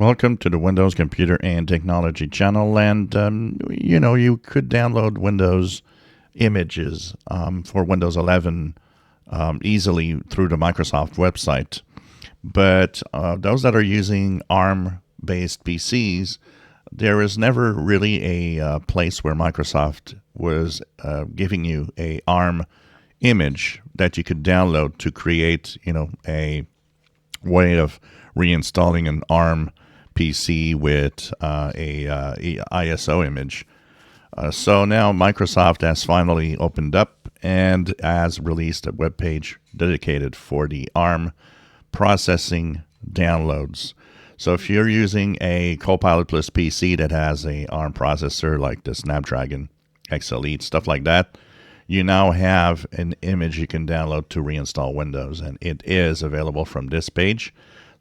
Welcome to the Windows Computer and Technology channel, and you could download Windows images for Windows 11 easily through the Microsoft website. But those that are using ARM-based PCs, there is never really a place where Microsoft was giving you a ARM image that you could download to create, a way of reinstalling an ARM PC with a ISO image. So now Microsoft has finally opened up and has released a web page dedicated for the ARM processing downloads. So if you're using a Copilot Plus PC that has a ARM processor like the Snapdragon X Elite, stuff like that, you now have an image you can download to reinstall Windows, and it is available from this page.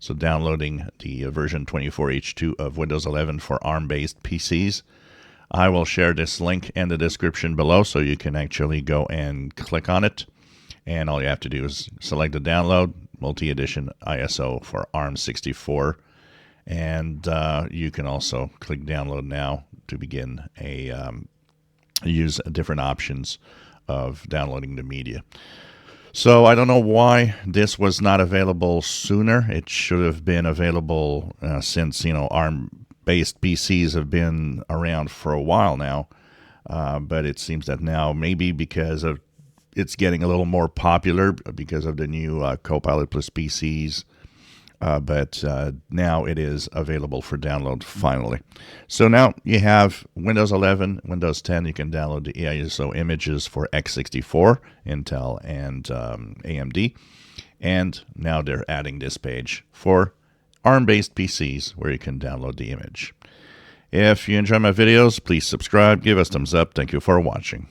So downloading the version 24H2 of Windows 11 for ARM-based PCs. I will share this link in the description below so you can actually go and click on it. And all you have to do is select the download, multi-edition ISO for ARM64. And you can also click download now to begin use different options of downloading the media. So I don't know why this was not available sooner. It should have been available since, ARM-based PCs have been around for a while now. But it seems that now, maybe because of it's getting a little more popular because of the new Copilot Plus PCs, but now it is available for download finally. So now you have Windows 11, Windows 10. You can download the ISO images for x64, Intel, and AMD. And now they're adding this page for ARM-based PCs where you can download the image. If you enjoy my videos, please subscribe, give us a thumbs up. Thank you for watching.